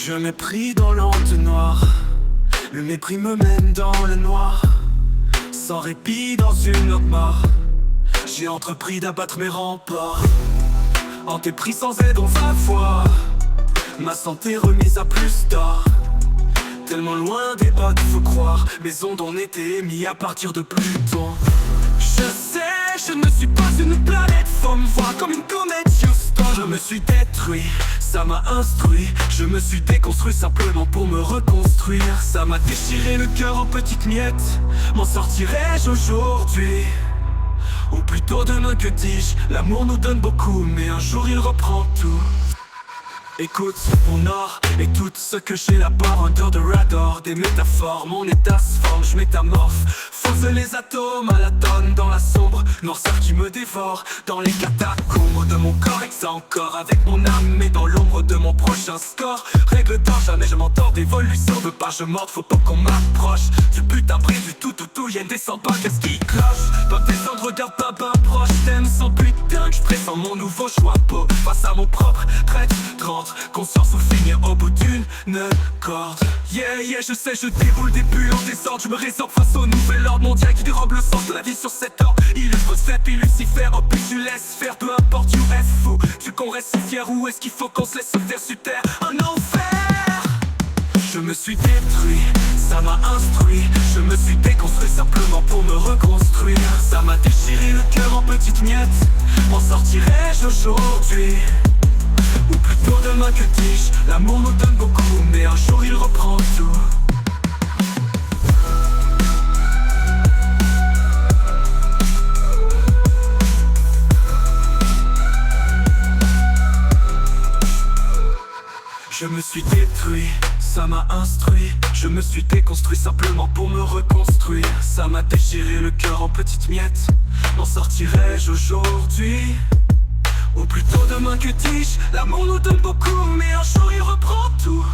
Je m'ai pris dans l'entonnoir. Le mépris me mène dans le noir. Sans répit dans une autre mare. J'ai entrepris d'abattre mes remparts. En dépris sans aide on va voir. Ma santé remise à plus tard. Tellement loin des bottes faut croire. Mes ondes ont été émises à partir de Pluton. Je sais, je ne suis pas une planète. Faut me voir comme une comète Houston. Je me suis détruit, ça m'a instruit. Je me suis déconstruit simplement pour me reconstruire. Ça m'a déchiré le cœur en petites miettes. M'en sortirai-je aujourd'hui? Ou plutôt demain, que dis-je? L'amour nous donne beaucoup, mais un jour il reprend tout. Écoute mon or et tout ce que j'ai là-bas. Un dehors de radar, des métaphores. Mon état se forme, je métamorphe. Fose les atomes à la tonne dans la sombre noirceur qui me dévore. Dans les catacombes de mon corps, et ça encore avec mon âme. Mais dans l'ombre de mon prochain score. Règle d'or, jamais je m'entends d'évolution de pages mortes. Faut pas qu'on m'approche du putain près du tout. Y'a une descente pas, qu'est-ce qui cloche? Pas descendre, regarde pas proche. T'aimes sans putain que je pressens mon nouveau choix beau. Face à mon propre traite, rentre conscience ou finir au bout d'une corde. Yeah, yeah, je sais, je déroule des bulles en désordre. Je me résorbe face au nouvel ordre mondial qui dérobe le sens de la vie sur cet ordre. Illustre cette puis Lucifer, oh puis tu laisses faire. Peu importe, you reste fou. Tu qu'on reste si fier ou est-ce qu'il faut qu'on se laisse se faire sur terre? Un enfer. Je me suis détruit, ça m'a instruit. Je me suis déconstruit simplement pour me reconstruire. Ça m'a déchiré le cœur en petites miettes. M'en sortirai-je aujourd'hui? Ou plutôt demain, que dis-je? L'amour nous donne beaucoup, mais un jour il reprend tout. Je me suis détruit, ça m'a instruit. Je me suis déconstruit simplement pour me reconstruire. Ça m'a déchiré le cœur en petites miettes. M'en sortirai-je aujourd'hui? Ou plutôt demain, que dis-je? L'amour nous donne beaucoup, mais un jour il reprend tout.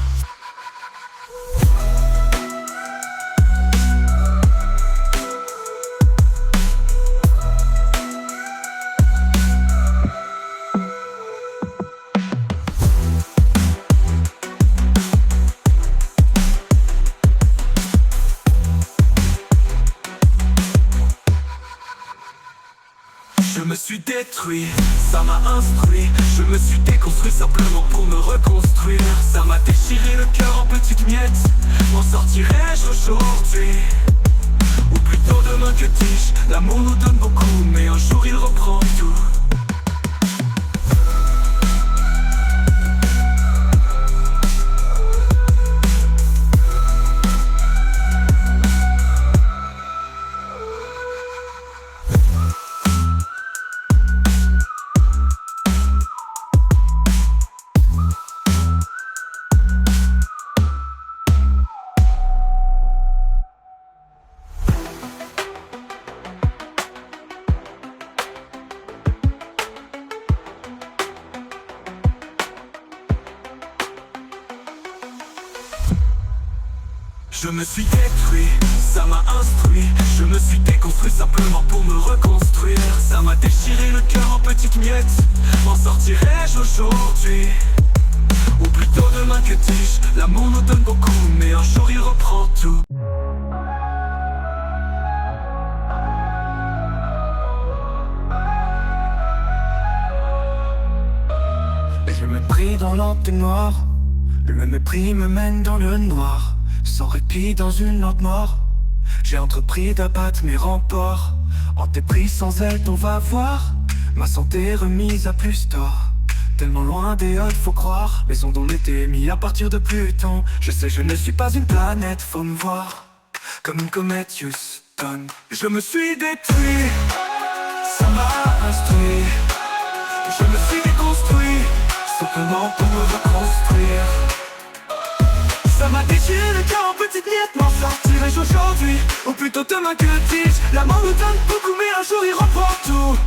Je me suis détruit, ça m'a instruit. Je me suis déconstruit simplement pour me reconstruire. Ça m'a déchiré le cœur en petites miettes. M'en sortirai-je aujourd'hui? Ou plutôt demain, que dis-je? L'amour nous donne beaucoup, mais un jour il reprend tout. Je me suis détruit, ça m'a instruit. Je me suis déconstruit simplement pour me reconstruire. Ça m'a déchiré le cœur en petites miettes. M'en sortirai-je aujourd'hui? Ou plutôt demain, que dis-je? L'amour nous donne beaucoup, mais un jour il reprend tout. Je me pris dans l'entonnoir. Le mépris me mène dans le noir. Sans répit dans une lente mort. J'ai entrepris d'abattre mes remparts. En dépris sans aide on va voir. Ma santé remise à plus tard. Tellement loin des hôtes faut croire. Les ondes ont été émises à partir de Pluton. Je sais, je ne suis pas une planète, faut me voir comme une comète Houston. Je me suis détruit, ça m'a instruit. Je me suis déconstruit simplement pour me reconstruire. Ça m'a déchiré le cœur en petites miettes. M'en sortirai-je aujourd'hui? Ou plutôt demain, que dis-je? L'amour nous donne beaucoup, mais un jour il reprend tout.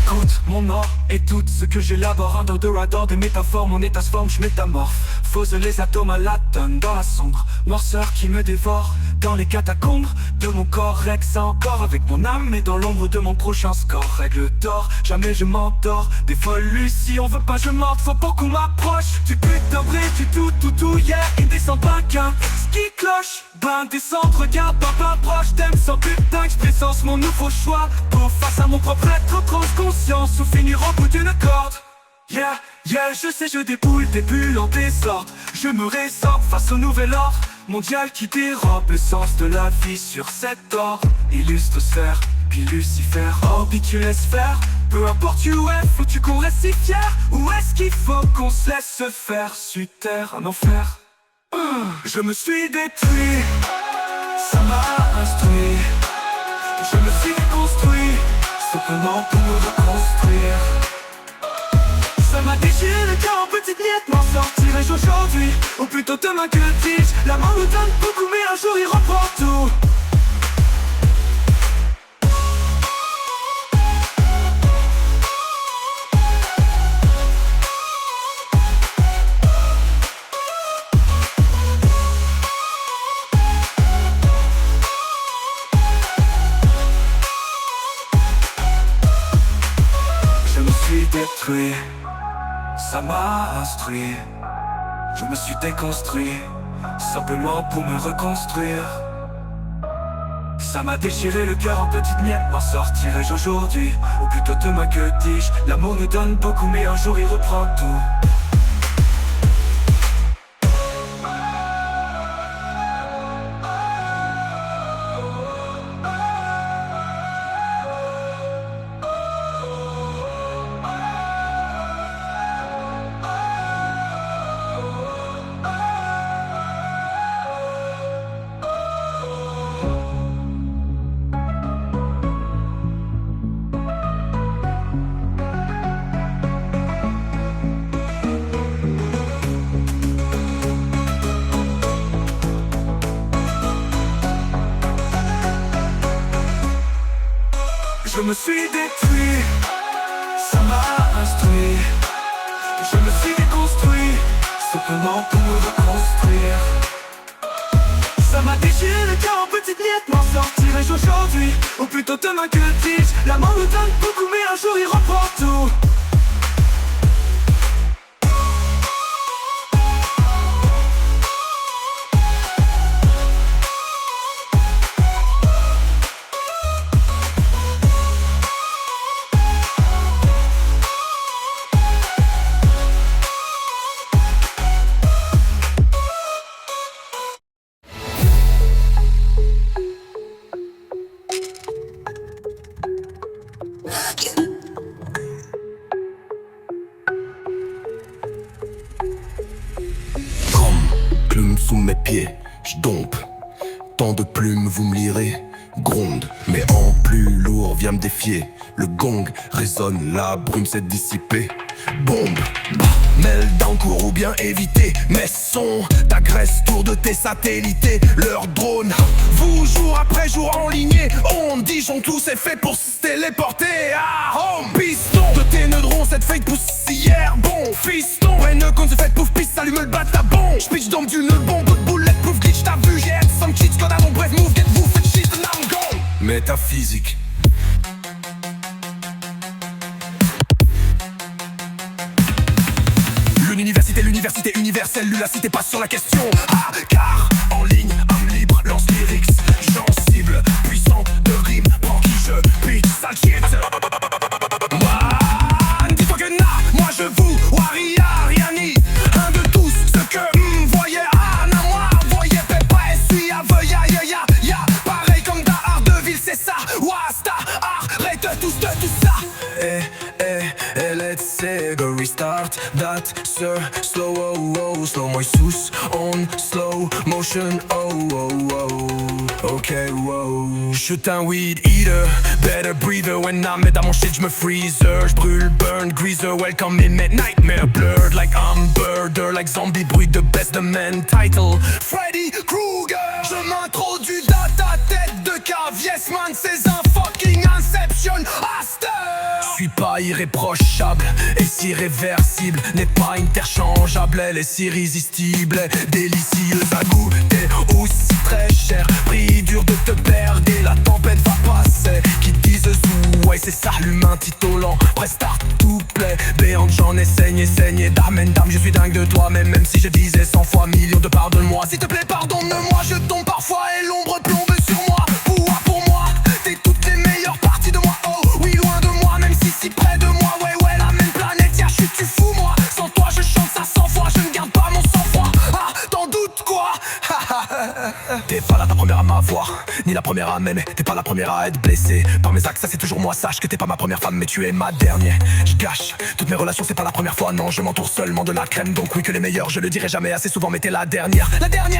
Écoute mon or et tout ce que j'élabore. Un radar des métaphores, mon état se forme, je métamorphe. Fause les atomes à l'atome dans la sombre noirceur qui me dévore. Dans les catacombes de mon corps, Rex encore avec mon âme. Et dans l'ombre de mon prochain score, règle d'or, jamais je m'endors. Des folles, si on veut pas je morte, faut pas qu'on m'approche. Tu putain vrai, tu tout, yeah. Il descend pas qu'un ski cloche. Ben descendre, regarde, pas proche. T'aimes sans putain expressance, mon nouveau choix. Pour face à mon propre être, conscience ou finir au bout d'une corde. Yeah, je sais, je déboule des bulles en désordre. Je me résorbe face au nouvel ordre mondial qui dérobe le sens de la vie sur cet or. Illustre sphère, puis Lucifer, orbicule sphère. Peu importe où est, faut-tu qu'on reste si fier? Ou est-ce qu'il faut qu'on se laisse faire? Sur terre, un enfer. Je me suis détruit, ça m'a instruit. Je me suis construit, simplement pour me reconstruire. Ça m'a déchiré le cœur en petites miettes. M'en sortirai-je aujourd'hui, ou plutôt demain, que dis-je? La main me donne beaucoup mais un jour il reprend tout. Je me suis détruit, ça m'a instruit. Je me suis déconstruit, simplement pour me reconstruire. Ça m'a déchiré le cœur en petites miettes. M'en sortirai-je aujourd'hui, ou plutôt demain, que dis-je? L'amour nous donne beaucoup mais un jour il reprend tout. Je me suis détruit, ça m'a instruit. Je me suis déconstruit, simplement pour me reconstruire. Ça m'a déchiré le cœur en petites miettes. M'en sortirai-je aujourd'hui, ou plutôt demain, que dis-je? La mort me donne beaucoup mais un jour il reprend tout. Plume sous mes pieds, j'dompe. Tant de plumes, vous me lirez, gronde. Mais en plus lourd, viens me défier. Le gong résonne, la brume s'est dissipée. Bombe, meltdown, cours ou bien éviter. Mes sons t'agressent tour de tes satellites. Leurs drones, vous jour après jour en lignée. On Dijon, tout c'est fait pour se téléporter à home. Piston de tes neutrons, cette fake poussière. Bon, fiston, haineux qu'on se fait pouf, piste, allume le bat à bon. J'pitch donc d'une bombe, coup de boulette, pouf, glitch, t'as vu, j'ai head some cheats, code à mon bref move, get vous, faites shit, and I'm gone. Métaphysique. L'université universelle, l'ulacité passe sur la question. Ah, car en ligne, homme libre, lance lyrics. Sensible, puissant de rime, pour qui je pitch, sale shit. Dis-toi que na, moi je vous, waria, riani. Un de tous, ce que voyez, na moi, voyez, pépa, essuie, aveuille, ya. Pareil comme ta Ardeville, c'est ça. Wasta, arrête tous de tout ça. Let's go restart that sir. Slow moi sous on slow motion. Ok, J'suis un weed eater, better breather. When I'm dans mon shit, j'me freezer. J'brûle, burn, greaser. Welcome in my nightmare blurred. Like I'm birder, like zombie, bruit de best the man title. Freddy Krueger. Je m'introduis dans ta tête de cave. Yes man, c'est un fucking Inception. Aster. J'suis pas pas irréprochable et si irréversible, n'est pas interchangeable. Elle est si irrésistible, délicieuse à goûter, aussi très chère. Prix dur de te perdre et la tempête va passer. Qui disent ouais c'est ça l'humain titolant, prestart tout plaît. Béante j'en ai saigné, dame je suis dingue de toi. Mais même si je disais 100 fois millions de pardonne-moi, s'il te plaît pardonne-moi. Je tombe parfois et l'ombre plombe sur moi. Pour moi, t'es toutes les meilleures parties de moi. Oh oui loin de moi, même si près de moi. Ouais la même planète, y'a tu fous moi. Sans toi je chante ça 100 fois, je ne garde pas mon sang-froid. Ah t'en doutes quoi? T'es pas la première à m'avoir, ni la première à m'aimer. T'es pas la première à être blessée par mes actes, ça c'est toujours moi. Sache que t'es pas ma première femme mais tu es ma dernière. Je gâche toutes mes relations, c'est pas la première fois. Non je m'entoure seulement de la crème. Donc oui que les meilleurs, je le dirai jamais assez souvent. Mais t'es la dernière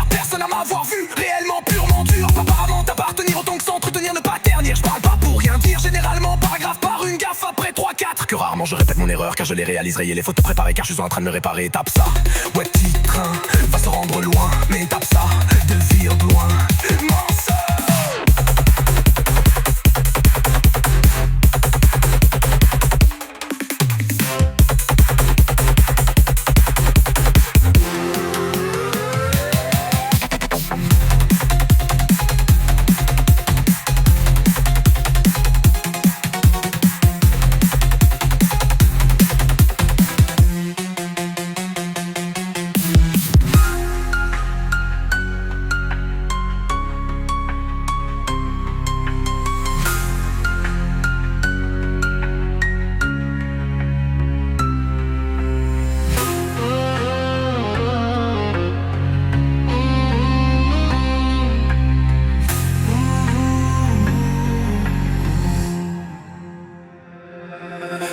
personne à m'avoir vu réellement purement dur. Apparemment t'appartenir autant que s'entretenir, ne pas ternir. Je parle pas pour rien dire, généralement paragraphe par une gaffe après 3-4. Que rarement je répète mon erreur car je les réaliserai. Et les fautes préparées car je suis en train de me réparer. Tape ça, ouais petit train va se rendre loin. Mais tape ça, de vire loin.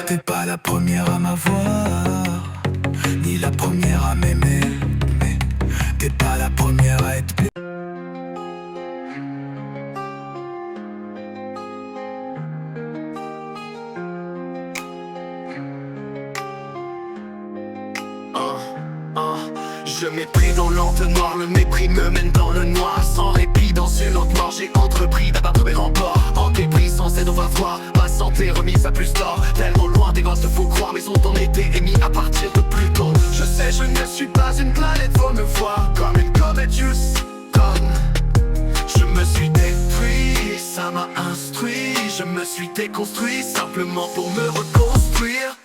T'es pas la première à m'avoir, ni la première à m'aimer. Mais t'es pas la première à être blessée. Je mépris dans l'entonnoir, le mépris me mène dans le noir. Sans répit dans une autre mort, j'ai entrepris d'abattre mes remparts. En dépris sans aide on va voir ma santé remise à plus tard. Tellement loin des gosses faut croire, mais ont en été émis à partir de Pluton. Je sais je ne suis pas une planète, faut me voir comme une comète Houston. Je me suis détruit, ça m'a instruit. Je me suis déconstruit simplement pour me reconstruire.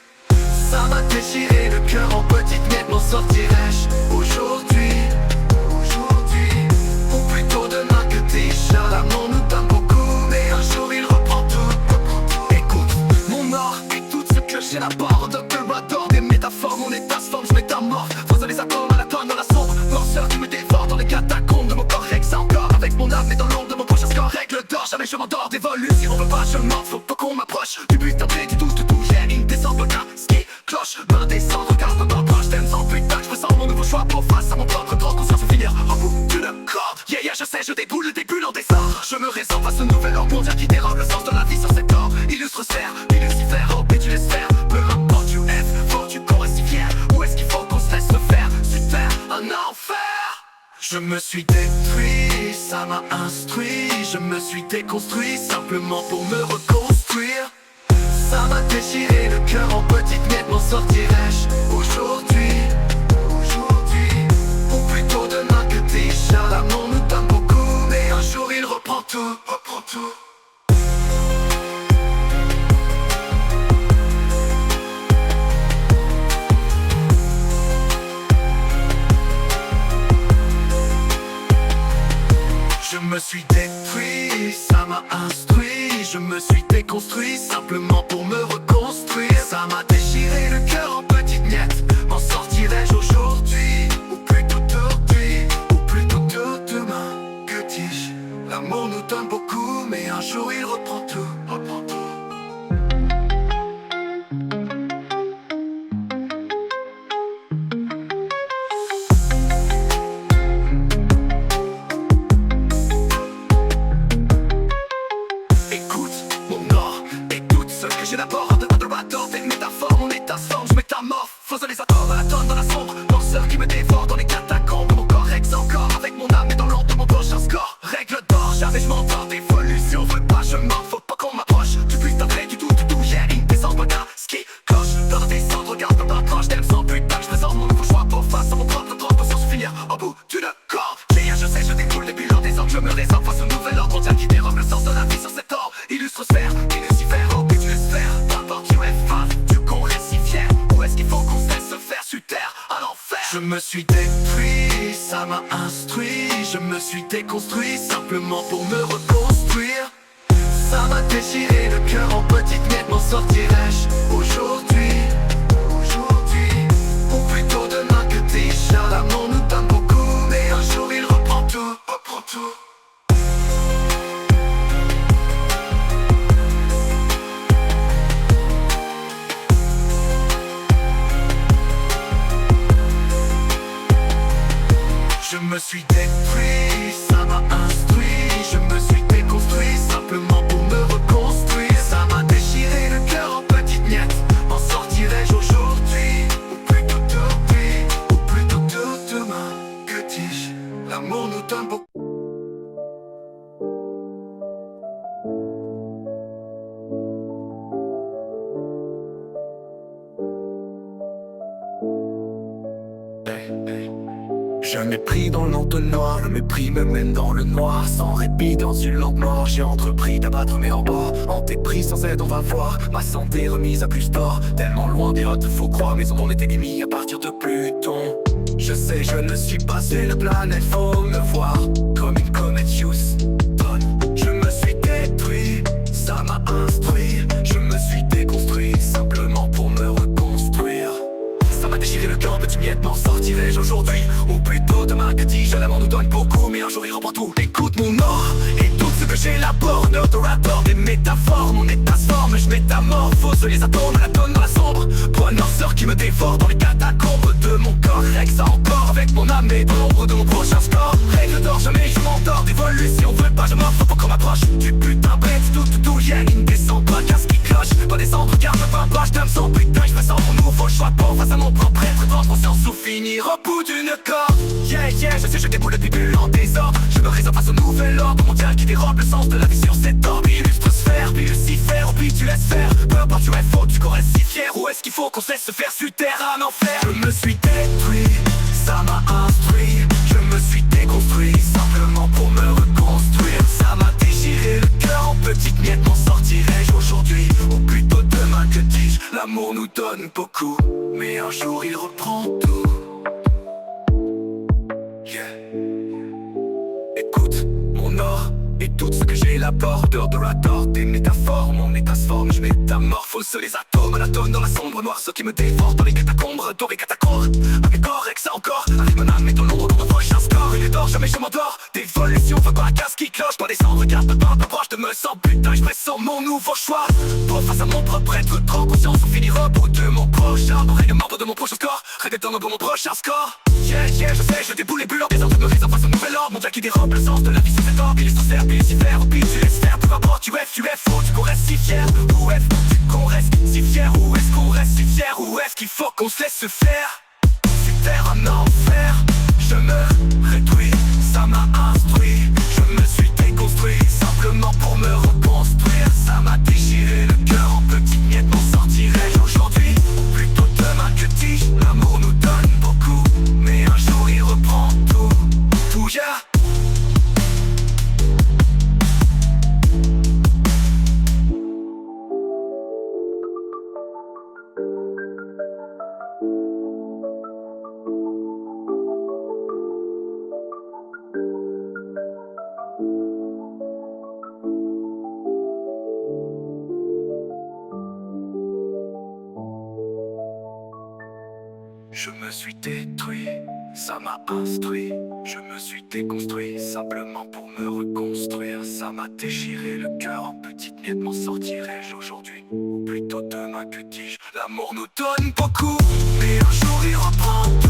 Ça m'a déchiré le cœur en petites miettes, m'en sortirai-je aujourd'hui? Ou plutôt demain, que dis-je? L'amour nous donne beaucoup, mais un jour il reprend tout. Écoute, mon or et tout ce que j'élaborde, que m'adore des métaphores, mon état se forme, je métamorphe. Faisant les atomes à la tonne dans la sombre noirceur qui me dévore dans les catacombes de mon corps. Règle ça encore avec mon âme, mais dans l'ombre de mon prochain score. Règle d'or, jamais je m'endors d'évoluer. Si on veut pas, je mens, faut pas qu'on m'approche du but d'entrée, du tout, j'ai une descente, le ski, cloche, main descendre, regarde me m'approche, t'aimes sans putain, je ressens mon nouveau choix pour face à mon propre droit, conscience finir en bout d'une corde. Yeah, je sais, je déboule le début en dessin. Je me réserve à ce nouvel ordre mondial qui dérobe le sens de la vie sur cet or. Illustre sphère, Lucifer, oh, et tu laisses faire. Peu importe tu es, faut-tu qu'on reste si fier? Où est-ce qu'il faut qu'on se laisse le faire? Super, un enfer. Je me suis détruit, ça m'a instruit. Je me suis déconstruit simplement pour me reconstruire. Ça m'a déchiré le cœur en petites miettes, m'en sortirai-je aujourd'hui? Ou plutôt demain, que dis-je? L'amour nous donne beaucoup, mais un jour il reprend tout. Je me suis détruit, ça m'a instruit. Je me suis déconstruit simplement pour me reconstruire. Ça m'a déchiré le cœur en petites miettes, m'en sortirai-je aujourd'hui? Ou plutôt demain, que dis-je? L'amour nous donne beaucoup, mais un jour il reprend tout. J'élaborde des métaphores, mon état se forme, je métamorphe. Faisant les atomes à la tonne dans la sombre noirceur qui me dévore dans les catacombes de mon corps. Règle encore avec mon âme et dans l'ombre de mon prochain score. Règle d'or, jamais je m'endors d'évolution, veux pas je mens, faut pas qu'on Je me réserve face au nouvel ordre mondial qui dérobe le sens de la vie sur cet ordre. Illustre sphère, qui Lucifer, au but du sphère. N'importe tu es face, du con si fier. Où est-ce qu'il faut qu'on se laisse se faire sur terre à l'enfer? Je me suis détruit, ça m'a instruit. Je me suis déconstruit simplement pour me reconstruire. Ça m'a déchiré le cœur en petites miettes, m'en sortirai-je aujourd'hui? Ou plutôt demain, que dis-je? L'amour nous donne beaucoup, mais un jour il reprend tout, reprend tout. Je me suis détruit, ça m'a instruit. Je me suis déconstruit simplement pour me reconstruire. Ça m'a déchiré le cœur en petites miettes. M'en sortirai-je aujourd'hui? Ou plutôt d'aujourd'hui? Ou plutôt de demain? Que dis-je? L'amour nous donne beaucoup. Je mépris dans l'entonnoir, le mépris me mène dans le noir. Sans répit dans une lampe mort, j'ai entrepris d'abattre mes remparts. En dépris sans aide on va voir, ma santé remise à plus tard. Tellement loin des hautes faux croix, mais on était émis à partir de Pluton. Je sais je ne suis pas sur la planète, faut me voir comme une comète Houston. Je me suis détruit, ça m'a instruit. Je me suis déconstruit simplement pour me reconstruire. Ça m'a déchiré le cœur en petits miettes, m'en sortirai-je aujourd'hui? Ou plutôt demain, que dis-je? L'amour nous donne beaucoup, mais un jour il reprend tout. Écoute mon or, et tout ce que j'élabore, n'autorator des métaphores. Mon état se forme, je métamorphose les atomes à la tonne dans la sombre. Point noirceur qui me dévore dans les catacombes de mon corps. Règle ça encore avec mon âme et dans l'ombre de mon prochain score. Règle d'or, jamais je m'endors, d'évolution, veut pas, je m'offre, faut qu'on m'approche. Du putain bête, tout, y'a une descente, pas casse qui cloche. Pas descendre, regarde, pas, je t'aime sans putain, je me sens mon nouveau choix. Pour face à mon propre être, prendre conscience ou finir au bout d'une corde. Yeah, je sais, je déboule depuis plus en désordre. Je me réserve face au nouvel ordre mondial qui dérobe le sens de la vie sur cette orbe. Illustre sphère, puis Lucifer, au puis tu laisses faire. Peu importe tu es faux, tu qu'on reste si fier. Où est-ce qu'il faut qu'on se laisse se faire sur terre à l'enfer? Je me suis détruit, ça m'a instruit. Je me suis déconstruit simplement pour me reconstruire. Ça m'a déchiré le cœur en petites miettes, m'en sortirai-je aujourd'hui? Ou plutôt demain, que dis-je? L'amour nous donne beaucoup, mais un jour il reprend tout. Écoute mon or et tout ce que j'élabore, d'orator des métaphores. Mon état se forme, je métamorphose les atomes à la tonne dans la sombre noire. Ceux qui me dévorent dans les catacombes, dorés catacombes. Avec corps, avec ça encore, avec mon âme et dans l'ombre de mon prochain score. Il est d'or, jamais je m'endors. D'évolution, faut pas un casse qui cloche. Pas descendre, regarde, pas proche de me sens putain, je pressens mon nouveau choix. Pour face à mon propre être, trop conscience, on finira au bout de mon prochain. Règle membre de mon prochain score, règle dans mon prochain score. Yeah, je sais, je déboule les bulles. Des ordres me réservent face au nouvel ordre mondial qui dérobe le sens de la vie sur cet orbe. Il est sur serre, puis Lucifer, au pire tu laisses faire. Peu importe, tu es faux, tu qu'on reste si fier. Où est-ce qu'on reste si fier? Où est-ce qu'on reste si fier? Où est-ce qu'il faut qu'on se laisse se faire? Super un enfer, je me réduis, ça m'a instruit. Je me suis déconstruit simplement pour me reconstruire. Ça m'a déchiré le cœur en petites miettes, m'en sortirai-je aujourd'hui? Ou plutôt demain, que dis-je? L'amour nous donne beaucoup, mais un jour il reprend tout, yeah. Je me suis détruit, ça m'a instruit. Je me suis déconstruit simplement pour me reconstruire. Ça m'a déchiré le cœur en petites miettes, m'en sortirai-je aujourd'hui? Ou plutôt demain, que dis-je? L'amour nous donne beaucoup, mais un jour il reprend tout.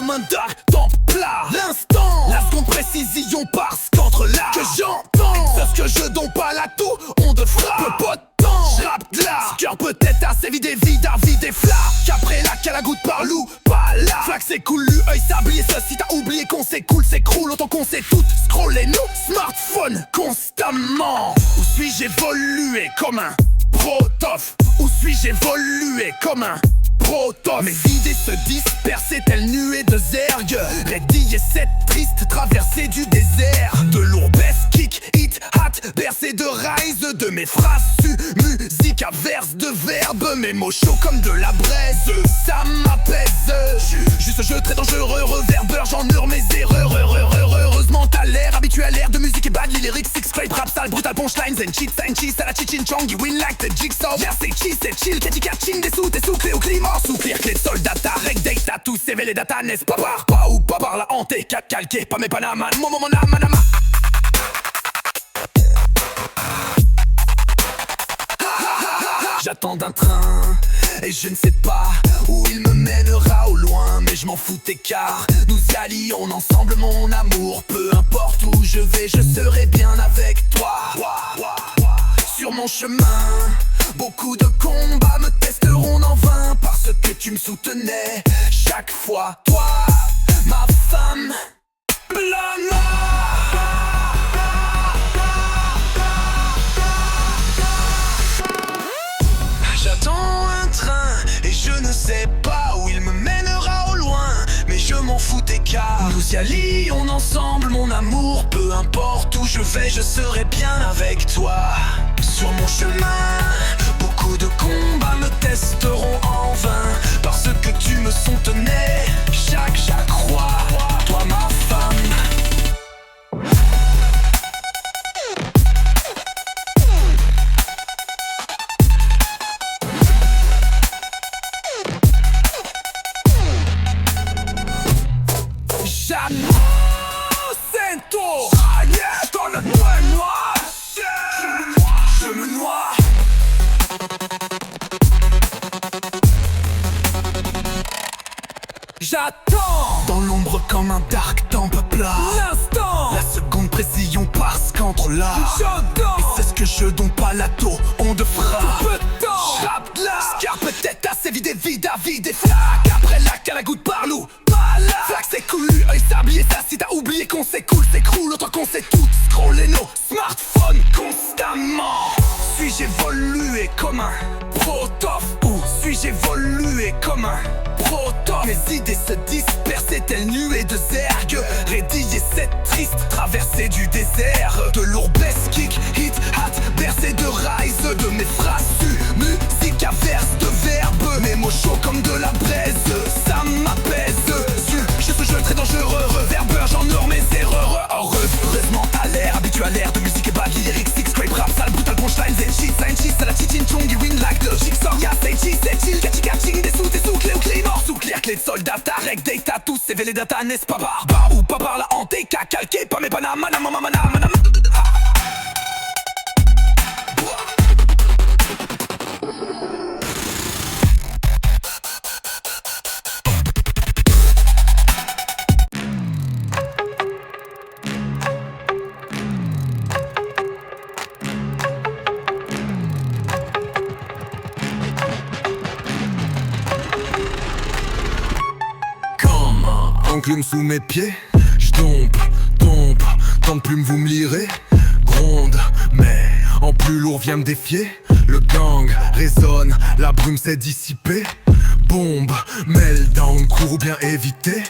comme un dark temple plat. L'instant, la seconde précision parce qu'entre là que j'entends, c'est ce que je donne pas la tout, on de frappe, pas de temps. J'rappe de là, ce cœur peut-être assez vidé, vide à vider flac. Qu'après la calagoute par loup, pas là. Flac c'est cool, œil sablier, ça si t'as oublié qu'on s'écoule, s'écroule, autant qu'on sait tout. Scroller nos smartphones constamment. Où suis-je évolué comme un protof? Où suis-je évolué comme un protof? Mes idées se dispersaient telle nuée de zergue. Rédiger cette triste traversée du désert. De lourdes kick, hit, hat, bercé de rise. De mes phrases su, musique à verse de verbes. Mes mots chauds comme de la braise, ça m'apaise. Juste jeu très dangereux, reverbeur, j'en hurle mes erreurs. Heureusement t'as l'air habitué à l'air de musique et bad lyrics, six scrape, rap sale, brutal punchlines and cheats and cheese à la chichin chong, you win like the jigsaw. Vers c'est cheese, c'est chill, catchy catching, des sous, clé au climat. Sous clear, clé de soldat, rec data, tous CV les data, n'est-ce pas pas ou pas par la hanté, cap calqué, pas mes panamas, mon manama. J'attends d'un train et je ne sais pas où il me mènera au loin, mais je m'en foutais car nous y allions ensemble mon amour. Peu importe où je vais, je serai bien avec toi. Sur mon chemin, beaucoup de combats me testeront en vain parce que tu me soutenais chaque fois. Toi, ma femme, blâme. J'attends un train et je ne sais pas où il me mènera au loin, mais je m'en foutais car nous y allions ensemble mon amour. Peu importe où je vais, je serai bien avec toi. Sur mon chemin, beaucoup de combats me testeront en vain parce que tu me soutenais chaque fois. Toi ma femme. Dans le noir, je me noie. J'attends dans l'ombre comme un dark temple plat. L'instant, la seconde précision parce qu'entre là et c'est ce que je donne pas la taux, on de frappe. Peu de temps, j'rappe de là. Scar peut-être assez vidé, vide à vide et flac. Après la calagoute par loup, pas là. Flac c'est cool, œil sablier, ça si t'as oublié qu'on s'écoule, s'écroule, autant qu'on sait tout. Scroller nos smartphones constamment. Suis-je évolué comme un protof? Ou suis-je évolué comme un protof? Mes idées se dispersaient telle nuée de zergue. Rédiger cette triste traversée du désert. De lourds kick, hit, hat, bercé de rise. De mes phrases su, musique à verse de verbes. Mes mots chauds comme de la braise, ça m'apaise. Je suis jeu très dangereux, reverbeur, j'en hurle mes erreurs. Heureusement t'as l'air habitué à l'air de musique et bad lyrics, six scrape, rap sale, brutal punchlines and cheats à la chichin chong, you win like the jigsaw. Yeah, c'est chill, catchy catching, des sous, clé au climat. Sous clear, clé de soldat, rec data, tous CV les data, n'est-ce pas barbar ou pas par la hanté, calqué, pas mes panamas, manama. Enclume sous mes pieds, j'dompe, tant de plumes vous me lirez. Gronde, mais en plus lourd vient me défier. Le gang résonne, la brume s'est dissipée. Bombe, meltdown, cours ou bien éviter.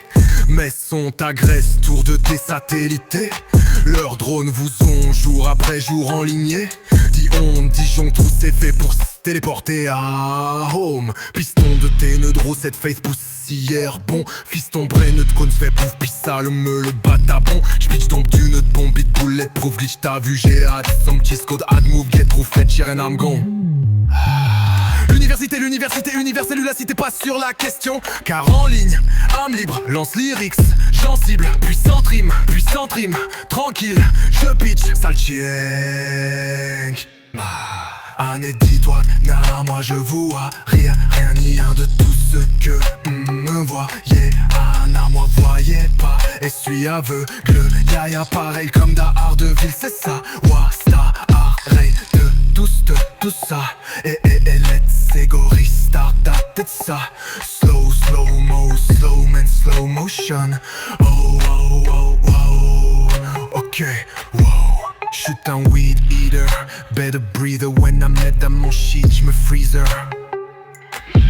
Mes sons t'agressent, tour de tes satellités. Leurs drones vous ont jour après jour enlignés. Dijon, tout c'est fait pour se téléporter à home. Piston de tes neudros, cette face poussière. Bon, fiston brain de cône fait pouf, pis ça le batabon. J'pitch donc d'une bombe, beat bullet, proof glitch, t'as vu, j'ai hâte. Some cheese code, add move, get proof, let cheer and I'm gone. L'université, universelle, la cité pas sur la question. Car en ligne, âme libre, lance lyrics, j'en cible, puissant rime, tranquille, je pitch, sale chienk. Inédit-toi, moi je vois rien ni un de tout ce que me voit. Yeah, moi essuie aveugle. Y'a pareil comme Daredevil, c'est ça. Wasta, arrête de tout ça. Et let's go restart that, it's ça. Slow man, slow motion. Oh, ok, wow. J'suis un weed eater, better breather when I'm mad dans mon shit, j'me freezer.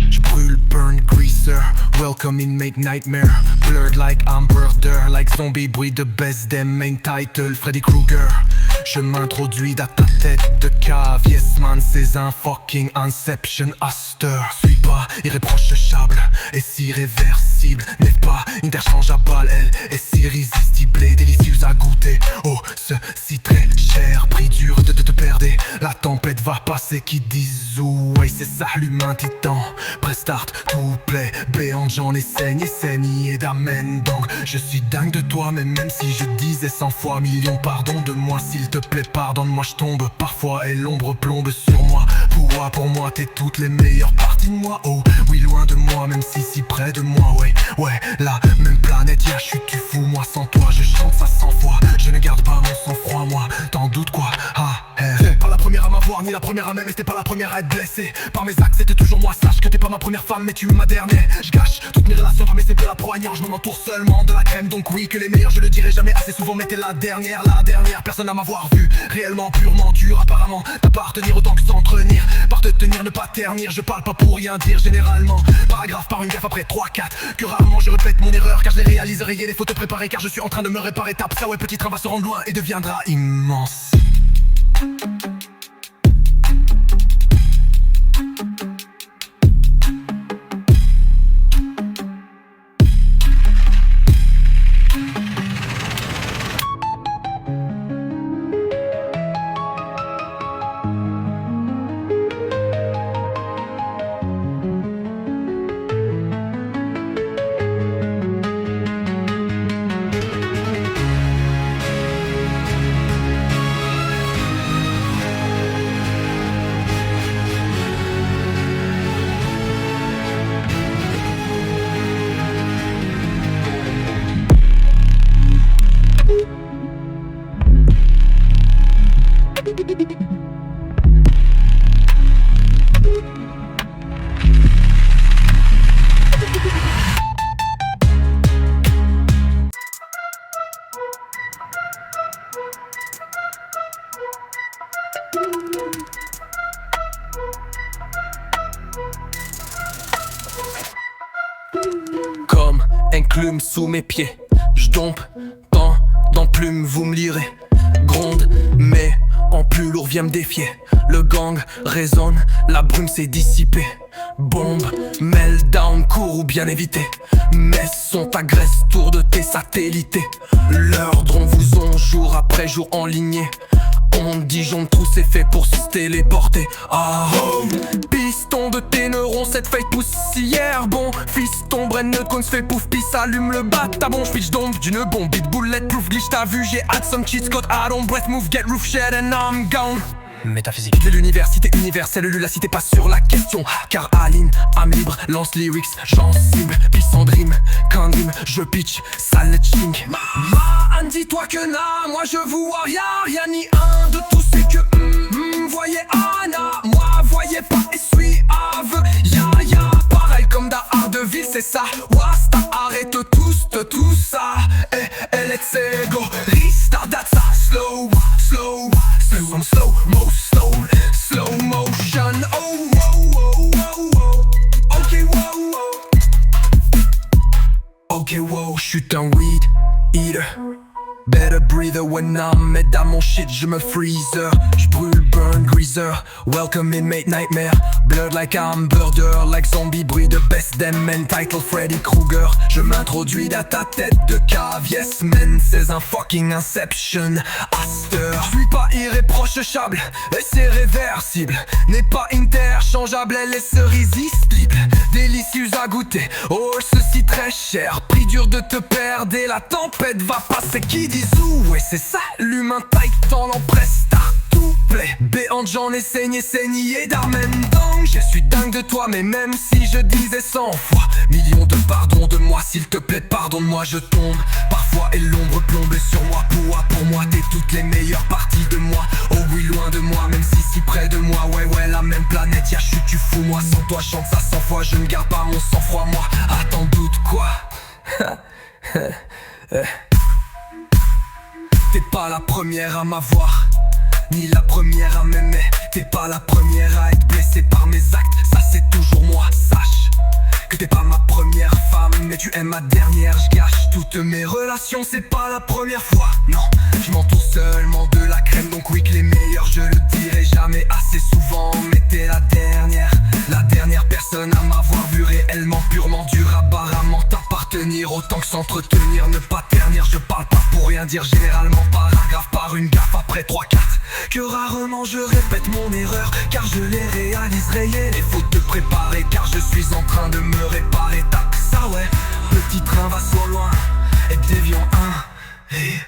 J'brûle, burn, greaser, welcome in make nightmare. Blurred like I'm murder, like zombie, bruit de baisse des main title, Freddy Krueger. Je m'introduis dans ta tête de cave, yes man, c'est un fucking Inception Aster. Suis pas irréprochable, est irréversible, n'est pas interchangeable, elle est irrésistible et délicieuse à goûter. Oh, ceci très cher, prix dur de te perdre. La tempête va passer, qui disent ouais, c'est ça l'humain titan. Prestart, tout plaît, béant, j'en essaye et d'amen. Donc, je suis dingue de toi, mais même si je disais 100 fois millions, pardon de moi, s'il te plaît, pardonne-moi, je tombe parfois et l'ombre plombe sur moi. Pour moi, t'es toutes les meilleures parties de moi. Oh, oui, loin de moi, même si près de moi, ouais, la même planète, je suis tu fou, moi sans toi, je chante ça 100 fois. Je ne garde pas mon sang-froid, moi, t'en doutes quoi? T'es pas la première à m'avoir, ni la première à m'aimer, t'es pas la première à être blessée par mes actes, c'était toujours moi. Sache que t'es pas ma première femme, mais tu es ma dernière. Je gâche toutes mes relations, mais c'est de la poignard. Je m'en entoure seulement de la crème, donc oui, que les meilleurs, je le dirai jamais assez souvent. Mais t'es la dernière, personne à m'avoir vu réellement, purement dur. Apparemment, t'as pas à retenir autant que s'entretenir. Par te tenir, ne pas ternir, je parle pas pour rien dire. Généralement, paragraphe par une gaffe après 3-4. Que rarement je répète mon erreur, car je les réaliserai. Il faut te préparer, car je suis en train de me réparer. Tape ça, ouais, petit train va se rendre loin et deviendra immense. Comme un clume sous mes pieds, j'dompe dans plume, vous me lirez. Gronde, mais en plus lourd vient me défier. Le gang résonne, la brume s'est dissipée. Bombe, meltdown, cours ou bien éviter. Mes sons t'agressent, tour de tes satellites. L'ordre, on vous ont jour après jour enligné. On Dijon, tout c'est fait pour se téléporter. Piston de tes neurones, cette feuille poussière. Bon, fiston, brain neutre, qu'on se fait pouf, pis allume le bat. T'as bon, j'pitch dompe d'une bombe, beat bulletproof, glitch, t'as vu, j'ai add some cheats, code, I don't breath, move, get roof, shed and I'm gone. Métaphysique de l'université universelle, la cité pas sur la question. Car Aline, âme libre, lance lyrics, j'en cible, puissant dream, qu'un dream, je pitch, sale chink. Man, dis-toi que na, moi je vois rien ni un de tous ces que voyez Anna, moi voyez pas essuie ave, ya, pareil comme Daredevil, c'est ça. Wasta, arrête tout ça, et let's go, restart that ça, slow motion, ok, wow, j'suis un weed eater, better breather when I'm mad dans mon shit, je me freezer, j'brûle, burn, greaser, welcome in mate nightmare, blood like I'm murder, like zombie, bruit de best them men, title Freddy Krueger, je m'introduis dans ta tête de cave, yes man, c'est un fucking Inception Aster. J'suis pas irréprochable, et c'est réversible, n'est pas interchangeable, elle est irrésistible, délicieuse à goûter, oh ceci très cher, prix dur de te perdre, et la tempête va passer, qui dit ouais c'est ça l'humain titan, l'empresse tout couplet béante, j'en ai saigné d'Armen Dang. Je suis dingue de toi, mais même si je disais 100 fois millions de pardons de moi, s'il te plaît pardonne-moi, je tombe parfois et l'ombre plombe sur moi. Pour moi t'es toutes les meilleures parties de moi. Oh oui, loin de moi, même si près de moi. Ouais, la même planète, y'a chute, tu fous moi. Sans toi chante ça 100 fois, je ne garde pas mon sang-froid moi. Attends, doute quoi? T'es pas la première à m'avoir, ni la première à m'aimer. T'es pas la première à être blessée par mes actes, ça c'est toujours moi. Sache que t'es pas ma première femme, mais tu es ma dernière. Je gâche toutes mes relations, c'est pas la première fois. Non, je m'entoure seulement de la crème, donc oui que les meilleurs, je le dirai jamais assez souvent. Mais t'es la dernière personne à m'avoir vu réellement, purement dur, apparemment t'appartenir. Autant que s'entretenir, ne pas ternir. Je parle pas pour rien dire, généralement paragraphe par une gaffe après 3-4. Que rarement je répète mon erreur, car je les réalise rayées. Il faut te préparer, car je suis en train de me réparer. Tac, ça ouais, petit train va soit loin et déviant un. Et